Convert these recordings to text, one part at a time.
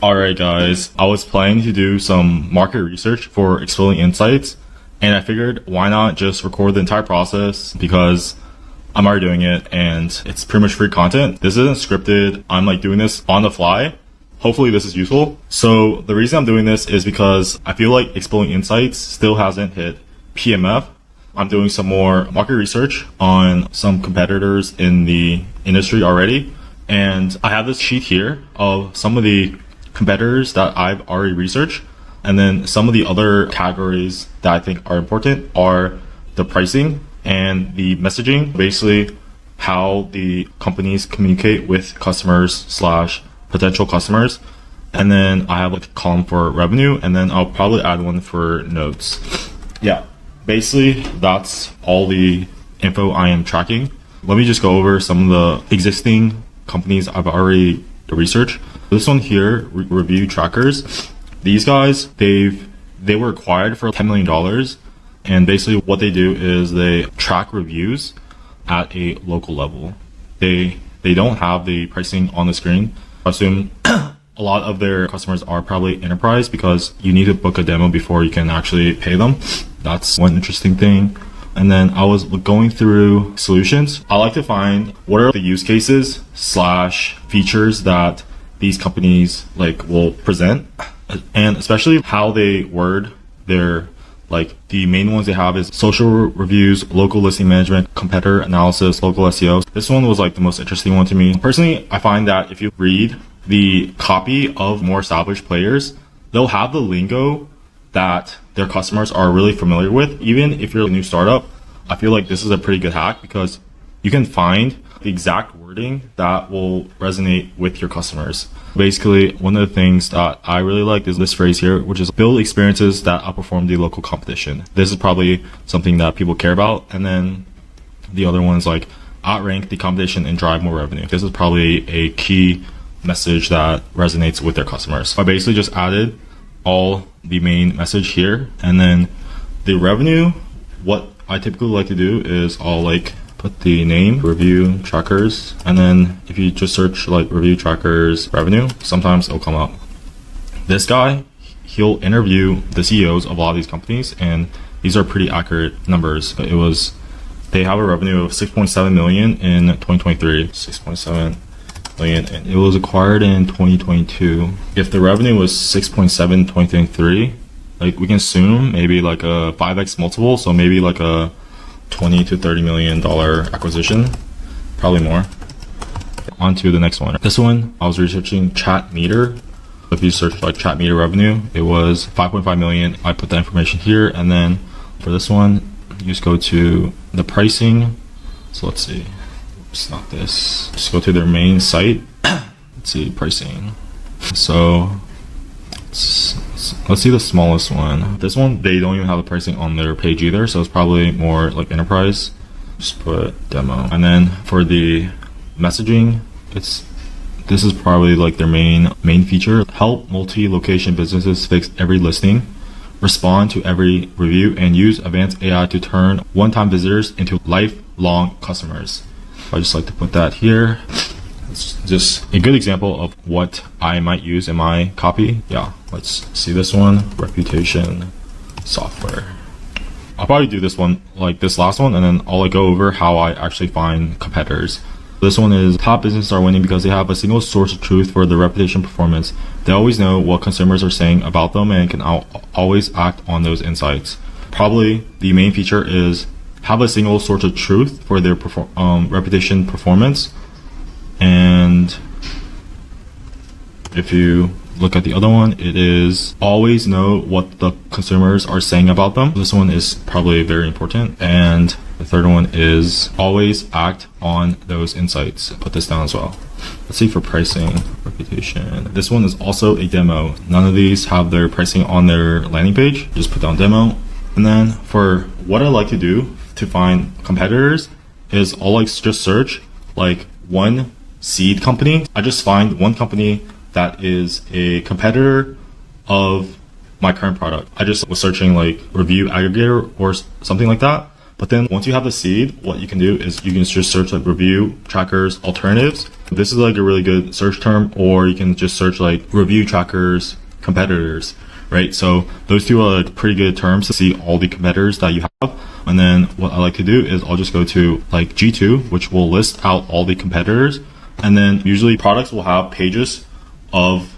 Alright guys, I was planning to do some market research for Exploding Insights, and I figured why not just record the entire process because I'm already doing it and it's pretty much free content. This isn't scripted, I'm like doing this on the fly. Hopefully this is useful. So the reason I'm doing this is because I feel like Exploding Insights still hasn't hit PMF. I'm doing some more market research on some competitors in the industry already. And I have this sheet here of some of the competitors that I've already researched. And then some of the other categories that I think are important are the pricing and the messaging, basically how the companies communicate with customers slash potential customers. And then I have like a column for revenue, and then I'll probably add one for notes. Yeah, basically that's all the info I am tracking. Let me just go over some of the existing companies I've already researched. This one here, Review Trackers. These guys, they were acquired for $10 million. And basically what they do is they track reviews at a local level. They don't have the pricing on the screen. I assume a lot of their customers are probably enterprise because you need to book a demo before you can actually pay them. That's one interesting thing. And then I was going through solutions. I like to find what are the use cases slash features that these companies like will present, and especially how they word their, like the main ones they have is social reviews, local listing management, competitor analysis, local SEO. This one was like the most interesting one to me. Personally, I find that if you read the copy of more established players, they'll have the lingo that their customers are really familiar with. Even if you're a new startup, I feel like this is a pretty good hack because you can find the exact wording that will resonate with your customers. Basically, one of the things that I really like is this phrase here, which is build experiences that outperform the local competition. This is probably something that people care about. And then the other one is like outrank the competition and drive more revenue. This is probably a key message that resonates with their customers. I basically just added all the main message here, and then the revenue, what I typically like to do is I'll like put the name, Review Trackers, and then if you just search like Review Trackers revenue, sometimes it'll come up. This guy, he'll interview the CEOs of a lot of these companies, and these are pretty accurate numbers. They have a revenue of 6.7 million in 2023, 6.7 million, and it was acquired in 2022. If the revenue was 6.7 in 2023, like we can assume maybe like a 5x multiple, so maybe like a 20 to 30 million dollar acquisition, probably more. On to the next one. This one, I was researching Chat Meter. If you search like Chat Meter revenue, it was 5.5 million. I put that information here, and then for this one, you just go to the pricing. So let's see, it's not this. Just go to their main site. Let's see, pricing. So let's see the smallest one. This one, they don't even have the pricing on their page either, so it's probably more like enterprise. Just put demo. And then for the messaging, this is probably like their main feature. Help multi-location businesses fix every listing, respond to every review, and use advanced AI to turn one-time visitors into lifelong customers. I just like to put that here. It's just a good example of what I might use in my copy. Yeah, let's see this one, reputation software. I'll probably do this one like this last one, and then I'll like go over how I actually find competitors. This one is top businesses are winning because they have a single source of truth for their reputation performance. They always know what consumers are saying about them and can always act on those insights. Probably the main feature is have a single source of truth for their reputation performance. And if you look at the other one, it is always know what the consumers are saying about them. This one is probably very important. And the third one is always act on those insights. Put this down as well. Let's see for pricing, reputation. This one is also a demo. None of these have their pricing on their landing page. Just put down demo. And then for what I like to do to find competitors is I'll like just search like one seed company. I just find one company that is a competitor of my current product. I just was searching like review aggregator or something like that. But then once you have the seed, what you can do is you can just search like review trackers alternatives, This is like a really good search term, or you can just search like review trackers, competitors, right? So those two are like pretty good terms to see all the competitors that you have. And then what I like to do is I'll just go to like G2, which will list out all the competitors. And then usually products will have pages of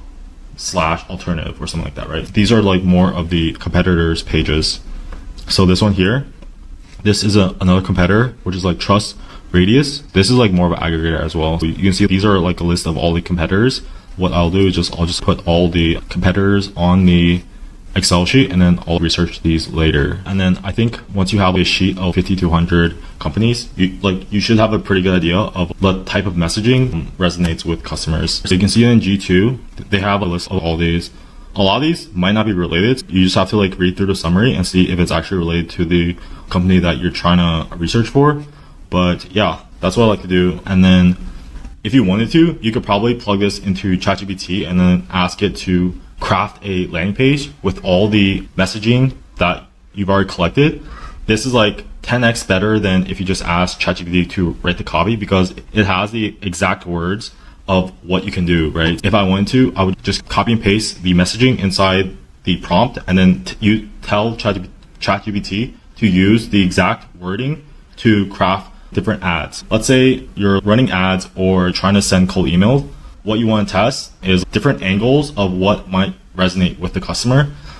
slash alternative or something like that, right? These are like more of the competitors pages. So this one here, this is another competitor, which is like Trust Radius. This is like more of an aggregator as well. So you can see these are like a list of all the competitors. What I'll do is I'll just put all the competitors on the Excel sheet, and then I'll research these later. And then I think once you have a sheet of 50 to 100 companies, you should have a pretty good idea of what type of messaging resonates with customers. So you can see in G2, they have a list of all these. A lot of these might not be related. You just have to like read through the summary and see if it's actually related to the company that you're trying to research for. But yeah, that's what I like to do. And then if you wanted to, you could probably plug this into ChatGPT and then ask it to craft a landing page with all the messaging that you've already collected. This is like 10x better than if you just ask ChatGPT to write the copy, because it has the exact words of what you can do, right? If I wanted to, I would just copy and paste the messaging inside the prompt, and then you tell ChatGPT to use the exact wording to craft different ads. Let's say you're running ads or trying to send cold emails. What you want to test is different angles of what might resonate with the customer.